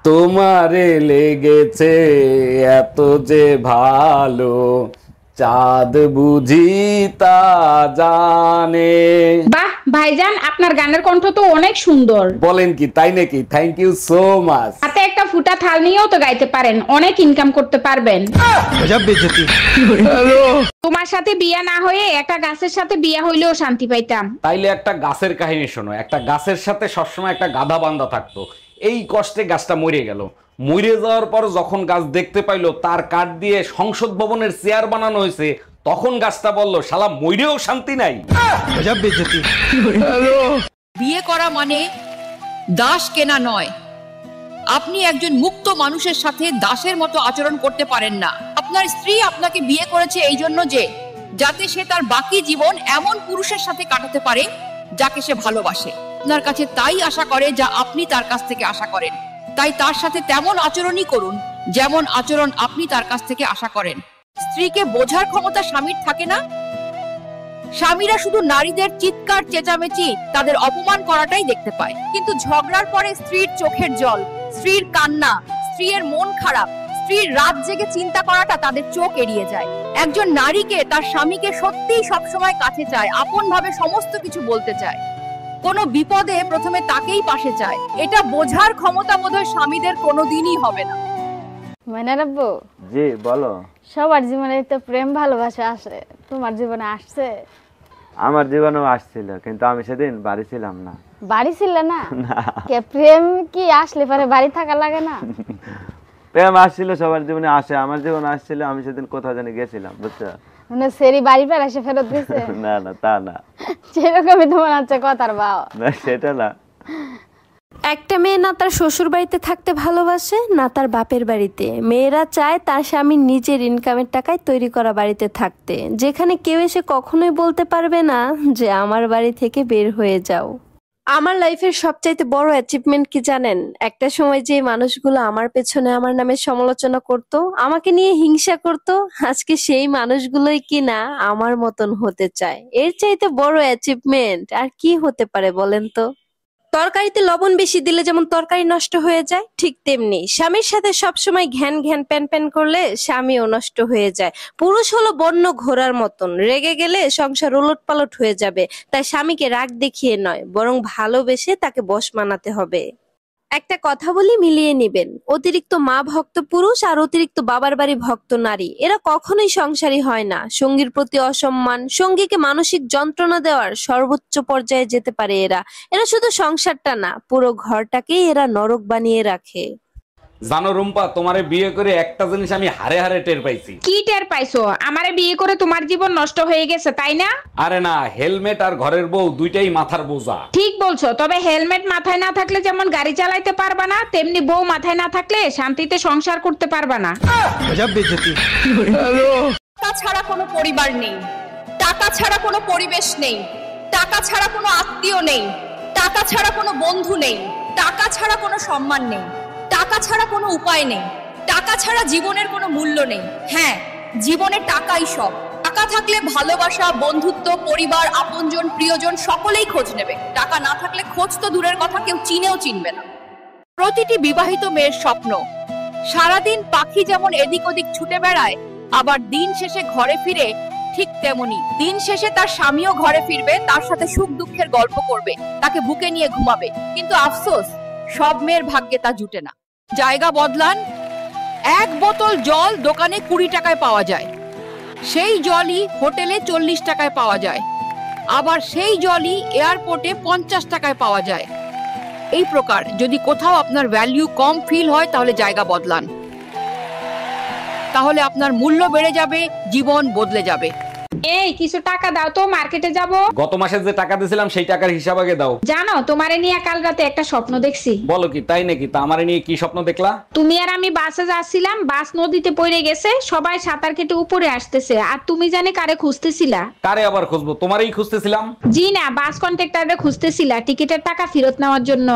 তোমারে লেগেছে এত যে ভালো, চাঁদ বুঝি তা জানে। বাহ ভাইজান, আপনার গানের কণ্ঠ তো অনেক সুন্দর। বলেন কি, তাই নাকি? Thank you so much. হাতে একটা ফুটা থাল নিয়েও তো গাইতে পারেন, অনেক ইনকাম করতে পারবেন। তোমার সাথে বিয়া না হয়ে একটা গাছের সাথে বিয়া হইলেও শান্তি পাইতাম। তাইলে একটা গাছের কাহিনী শোনো। একটা গাছের সাথে সবসময় একটা গাধা বান্ধা থাকতো। এই কষ্টে গাছটা মরে গেল। মরে যাওয়ার পর যখন গাছ দেখতে পাইলো তার কাঠ দিয়ে সংসদ ভবনের চেয়ার বানানো হয়েছে, তখন গাছটা বলল, শালা মইরেও শান্তি নাই। বিয়ে করা মানে দাস কেনা নয়। আপনি একজন মুক্ত মানুষের সাথে দাসের মতো আচরণ করতে পারেন না। আপনার স্ত্রী আপনাকে বিয়ে করেছে এই জন্য যে যাতে সে তার বাকি জীবন এমন পুরুষের সাথে কাটাতে পারে যাকে সে ভালোবাসে। আপনার কাছে তাই আশা করে যা আপনি তার কাছ থেকে আশা করেন। তাই তার সাথে তেমন আচরণই করুন যেমন আচরণ আপনি তার কাছ থেকে আশা করেন। স্ত্রীকে বোঝার ক্ষমতা স্বামীর থাকে না। স্বামীরা শুধু নারীদের চিৎকার চেঁচামেচি, তাদের অপমান করাটাই দেখতে পায়, কিন্তু ঝগড়ার পরে স্ত্রীর চোখের জল, স্ত্রীর কান্না, স্ত্রীর মন খারাপ, স্ত্রীর রাত জেগে চিন্তা করাটা তাদের চোখ এড়িয়ে যায়। একজন নারীকে তার স্বামীকে সত্যিই সবসময় কাছে চায়, আপন ভাবে সমস্ত কিছু বলতে চায়, কোনো বিপদে প্রথমে তাকেই পাশে চায়। এটা বোঝার ক্ষমতা বোধহয় স্বামীদের কোনোদিনই হবে না। মাইনারাব্বু, জি বলো। সবার জীবনে তো প্রেম ভালোবাসা আসে, তোমার জীবনে আসছে? আমার জীবনেও আসছিল, কিন্তু আমি সেদিন বাড়ি ছিলাম না। বাড়ি ছিল না? কে প্রেম কি আসলে পরে বাড়ি থাকা লাগে না? প্রেম আসছিল, সবার জীবনে আসে, আমার জীবনে আসছিল, আমি সেদিন কোথাও জানি গেছিলাম, বুঝছো? মানে সেরি বাড়ি পর এসে ফেরত দিছে? না না, তা না। সেরকমই তোমার হচ্ছে কথার ভাও। না সেটা না। একটা মেয়ে না তার শ্বশুর বাড়িতে থাকতে ভালোবাসে না তার বাপের বাড়িতে। মেয়েরা চায় তার স্বামী নিজের ইনকামের টাকায় তৈরি করা বাড়িতে থাকতে, যেখানে কেউ এসে কখনোই বলতে পারবে না যে আমার বাড়ি থেকে বের হয়ে যাও। আমার লাইফের সবচাইতে বড় অ্যাচিভমেন্ট কি জানেন? একটা সময় যে মানুষগুলো আমার পেছনে আমার নামে সমালোচনা করত, আমাকে নিয়ে হিংসা করত, আজকে সেই মানুষগুলোই কিনা আমার মতন হতে চায়। এর চাইতে বড় অ্যাচিভমেন্ট আর কি হতে পারে বলেন তো? তরকারিতে লবণ বেশি দিলে যেমন তরকারি নষ্ট হয়ে যায়, ঠিক তেমনি স্বামীর সাথে সবসময় ঘ্যান ঘ্যান প্যান প্যান করলে স্বামীও নষ্ট হয়ে যায়। পুরুষ হলো বন্য ঘোড়ার মতন, রেগে গেলে সংসার উলট পালট হয়ে যাবে। তাই স্বামীকে রাগ দেখিয়ে নয়, বরং ভালোবেসে তাকে বশ মানাতে হবে। একটা কথা বলি, মিলিয়ে নিবেন। অতিরিক্ত মা ভক্ত পুরুষ আর অতিরিক্ত বাবার বাড়ি ভক্ত নারী, এরা কখনোই সংসারী হয় না। সঙ্গীর প্রতি অসম্মান, সঙ্গীকে মানসিক যন্ত্রণা দেওয়ার সর্বোচ্চ পর্যায়ে যেতে পারে এরা। এরা শুধু সংসারটা না, পুরো ঘরটাকেই এরা নরক বানিয়ে রাখে। জানো রুম্পা, তোমারে বিয়ে করে একটা জিনিস আমি হারে হারে টের পাইছি। কি টের পাইছো? আমারে বিয়ে করে তোমার জীবন নষ্ট হয়ে গেছে তাই না? আরে না, হেলমেট আর ঘরের বউ দুইটাই মাথার বোঝা। ঠিক বলছো, তবে হেলমেট মাথায় না থাকলে যেমন গাড়ি চালাইতে পারবা না, তেমনি বউ মাথায় না থাকলে শান্তিতে সংসার করতে পারবা না। টাকা ছাড়া কোনো পরিবার নেই, টাকা ছাড়া কোনো পরিবেশ নেই, টাকা ছাড়া কোনো আত্মীয় নেই, টাকা ছাড়া কোনো বন্ধু নেই, টাকা ছাড়া কোনো সম্মান নেই, টাকা ছাড়া কোনো উপায় নেই, টাকা ছাড়া জীবনের কোনো মূল্য নেই। হ্যাঁ, জীবনে টাকাই সব। টাকা থাকলে ভালোবাসা, বন্ধুত্ব, পরিবার, আপনজন, প্রিয়জন সকলেই খোঁজ নেবে। টাকা না থাকলে খোঁজ তো দূরের কথা, কেউ চিনেও চিনবে না। প্রতিটি বিবাহিত মেয়ের স্বপ্ন, সারাদিন পাখি যেমন এদিক ওদিক ছুটে বেড়ায়, আবার দিন শেষে ঘরে ফিরে ঠিক তেমনি দিন শেষে তার স্বামীও ঘরে ফিরবে, তার সাথে সুখ দুঃখের গল্প করবে, তাকে বুকে নিয়ে ঘুমাবে। কিন্তু আফসোস, সব মেয়ের ভাগ্যে তা জুটে না। জায়গা বদলান, এক বোতল জল দোকানে 20 টাকায় পাওয়া যায়, সেই জলই হোটেলে 40 টাকায় পাওয়া যায়, আবার সেই জলই এয়ারপোর্টে 50 টাকায় পাওয়া যায়। এই প্রকার যদি কোথাও আপনার ভ্যালু কম ফিল হয় তাহলে জায়গা বদলান, তাহলে আপনার মূল্য বেড়ে যাবে, জীবন বদলে যাবে। এই কিছু টাকা দাও তো, মার্কেটে যাব। গত মাসে যে টাকা দিয়েছিলাম সেই টাকার হিসাব আগে দাও। জানো, তোমারে নিয়ে কাল রাতে একটা স্বপ্ন দেখছি। বলো কি, তাই নাকি? তা আমারে নিয়ে কি স্বপ্ন দেখলা? তুমি আর আমি বাসে যাচ্ছিলাম, বাস নদীতে পড়ে গেছে, সবাই সাঁতার কেটে উপরে আসতেছে, আর তুমি জানে কারে খুঁজতেছিলা? কারে আবার খুঁজবো? তোমারই খুঁজতেছিলাম। জি না, বাস কন্ট্রাক্টরে খুঁজতেছিলা টিকিটের টাকা ফেরত নেওয়ার জন্য।